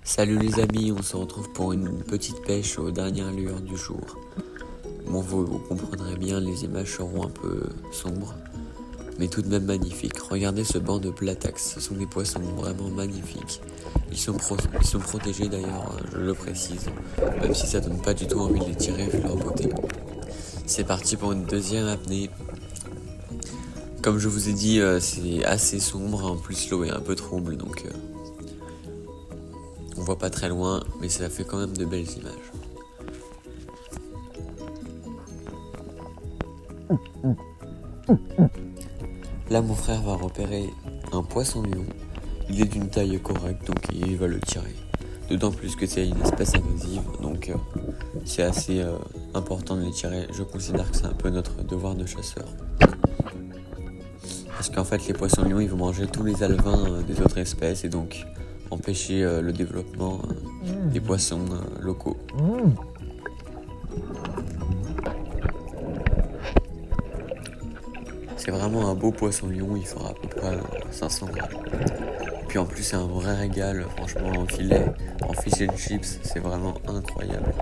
Salut les amis, on se retrouve pour une petite pêche aux dernières lueurs du jour. Bon, vous comprendrez bien, les images seront un peu sombres, mais tout de même magnifiques. Regardez ce banc de platax, ce sont des poissons vraiment magnifiques. Ils sont protégés d'ailleurs, je le précise, même si ça donne pas du tout envie de les tirer vu leur beauté. C'est parti pour une deuxième apnée. Comme je vous ai dit, c'est assez sombre, en plus l'eau est un peu trouble, donc on voit pas très loin, mais ça fait quand même de belles images. Là, mon frère va repérer un poisson-lion. Il est d'une taille correcte, donc il va le tirer. D'autant plus que c'est une espèce invasive, donc c'est assez important de les tirer. Je considère que c'est un peu notre devoir de chasseur. Parce qu'en fait, les poissons-lions, ils vont manger tous les alevins des autres espèces et donc empêcher le développement des poissons locaux. C'est vraiment un beau poisson-lion, il fera à peu près 500 grammes. Puis en plus, c'est un vrai régal, franchement, en filet, en fish and chips, c'est vraiment incroyable.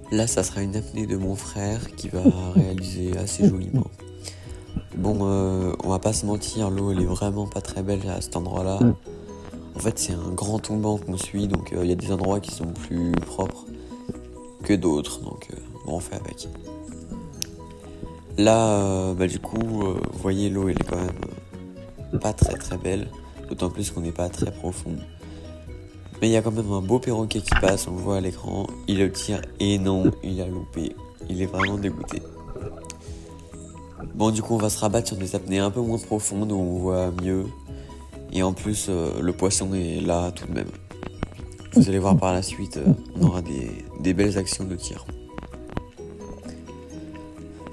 Là, ça sera une apnée de mon frère qui va réaliser assez joliment. Bon, on va pas se mentir, l'eau elle est vraiment pas très belle à cet endroit-là. En fait, c'est un grand tombant qu'on suit, donc il y a des endroits qui sont plus propres que d'autres, donc bon, on fait avec. Là, du coup, vous voyez, l'eau elle est quand même pas très très belle, d'autant plus qu'on n'est pas très profond. Mais il y a quand même un beau perroquet qui passe, on le voit à l'écran, il le tire et non, il a loupé. Il est vraiment dégoûté. Bon, du coup, on va se rabattre sur des apnées un peu moins profondes où on voit mieux. Et en plus, le poisson est là tout de même. Vous allez voir par la suite, on aura des belles actions de tir.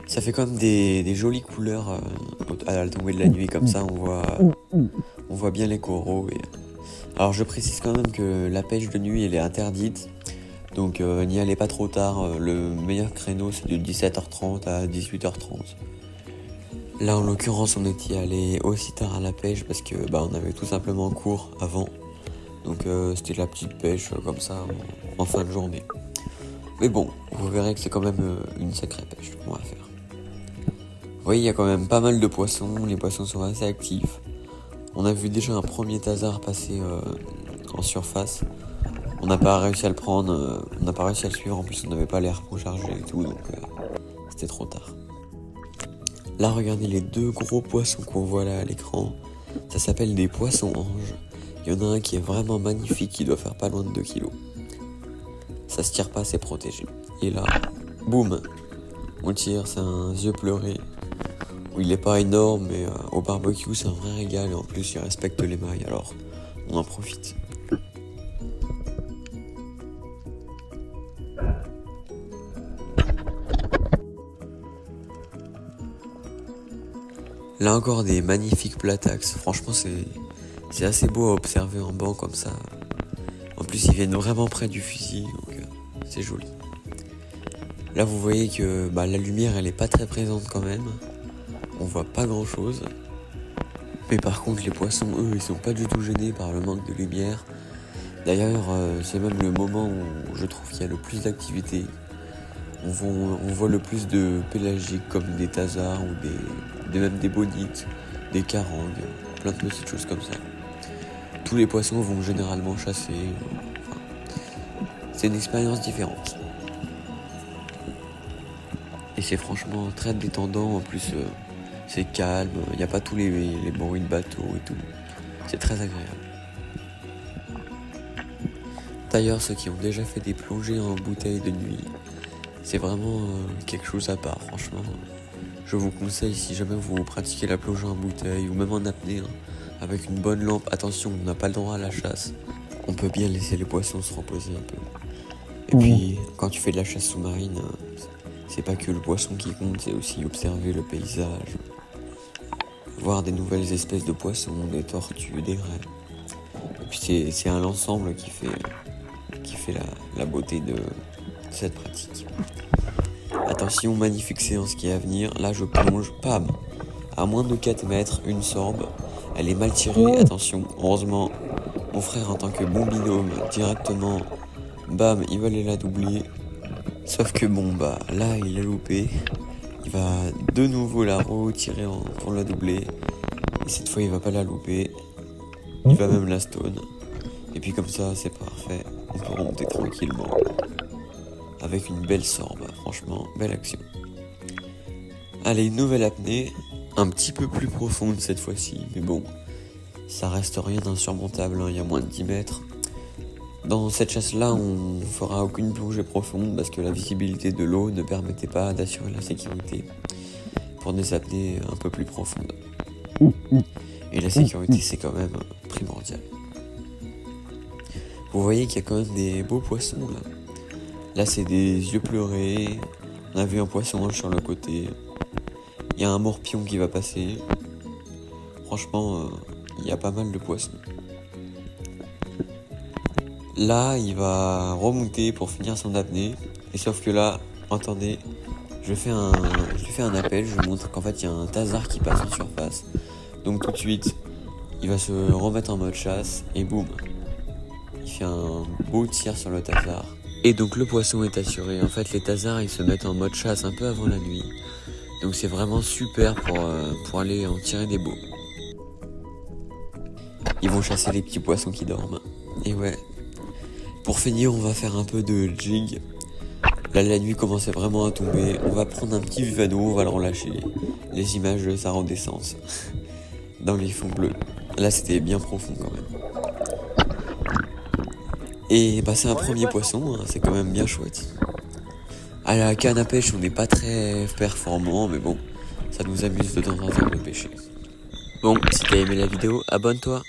Ça fait quand même des jolies couleurs à la tombée de la nuit, comme ça on voit bien les coraux. Alors je précise quand même que la pêche de nuit elle est interdite, donc n'y allez pas trop tard, le meilleur créneau c'est de 17h30 à 18h30. Là en l'occurrence on était allé aussi tard à la pêche parce que on avait tout simplement cours avant, donc c'était de la petite pêche comme ça en fin de journée. Mais bon, vous verrez que c'est quand même une sacrée pêche qu'on va faire. Vous voyez, il y a quand même pas mal de poissons, les poissons sont assez actifs. On a vu déjà un premier tasard passer en surface. On n'a pas réussi à le prendre, on n'a pas réussi à le suivre, en plus on n'avait pas l'air rechargé et tout, donc c'était trop tard. Là, regardez les deux gros poissons qu'on voit là à l'écran. Ça s'appelle des poissons anges. Il y en a un qui est vraiment magnifique, qui doit faire pas loin de 2 kilos. Ça se tire pas, c'est protégé. Et là, boum, on tire, c'est un yeux pleuré. Il est pas énorme, mais au barbecue c'est un vrai régal et en plus il respecte les mailles, alors on en profite. Là encore des magnifiques platax, franchement c'est assez beau à observer en banc comme ça. En plus ils viennent vraiment près du fusil, donc c'est joli. Là vous voyez que la lumière elle est pas très présente quand même. On voit pas grand chose, mais par contre les poissons eux ils sont pas du tout gênés par le manque de lumière. D'ailleurs c'est même le moment où je trouve qu'il y a le plus d'activité. On voit le plus de pélagiques comme des tasards ou même des bonites, des carangues, plein de petites choses comme ça. Tous les poissons vont généralement chasser, c'est une expérience différente. Et c'est franchement très détendant, en plus c'est calme, il n'y a pas tous les bruits de bateau et tout. C'est très agréable. D'ailleurs, ceux qui ont déjà fait des plongées en bouteille de nuit, c'est vraiment quelque chose à part, franchement. Je vous conseille, si jamais vous pratiquez la plongée en bouteille ou même en apnée, avec une bonne lampe, attention, on n'a pas le droit à la chasse. On peut bien laisser les poissons se reposer un peu. Et puis, quand tu fais de la chasse sous-marine, c'est pas que le poisson qui compte, c'est aussi observer le paysage. Voir des nouvelles espèces de poissons, des tortues, des raies. Et puis c'est un ensemble qui fait fait la beauté de cette pratique. Attention, magnifique séance qui est à venir. Là, je plonge, pam, à moins de 4 mètres, une sorbe. Elle est mal tirée, attention. Heureusement, mon frère, en tant que bon binôme, directement, bam, il va aller la doubler. Sauf que bon, bah, là, il a loupé. Il va de nouveau la retirer pour la doubler. Et cette fois, il va pas la louper. Il va même la stone. Et puis comme ça, c'est parfait. On peut remonter tranquillement. Avec une belle sorbe, franchement, belle action. Allez, nouvelle apnée, un petit peu plus profonde cette fois-ci, mais bon, ça reste rien d'insurmontable, hein, il y a moins de 10 mètres. Dans cette chasse-là, on fera aucune plongée profonde parce que la visibilité de l'eau ne permettait pas d'assurer la sécurité pour des apnées un peu plus profondes. Et la sécurité, c'est quand même primordial. Vous voyez qu'il y a quand même des beaux poissons là. Là, c'est des yeux pleurés. On a vu un poisson sur le côté. Il y a un morpion qui va passer. Franchement, il y a pas mal de poissons. Là, il va remonter pour finir son apnée. Et sauf que là, attendez, je fais un appel. Je montre qu'en fait, il y a un tasard qui passe en surface. Donc tout de suite, il va se remettre en mode chasse. Et boum, il fait un beau tir sur le tasard. Et donc le poisson est assuré. En fait, les tasards, ils se mettent en mode chasse un peu avant la nuit. Donc c'est vraiment super pour aller en tirer des beaux. Ils vont chasser les petits poissons qui dorment. Et ouais. Pour finir, on va faire un peu de jig. Là, la nuit commençait vraiment à tomber. On va prendre un petit vivano, on va le relâcher. Les images de sa redescente dans les fonds bleus. Là, c'était bien profond quand même. Et bah c'est un premier poisson, hein, c'est quand même bien chouette. À la canne à pêche, on n'est pas très performant, mais bon, ça nous amuse de temps en temps de pêcher. Bon, si t'as aimé la vidéo, abonne-toi.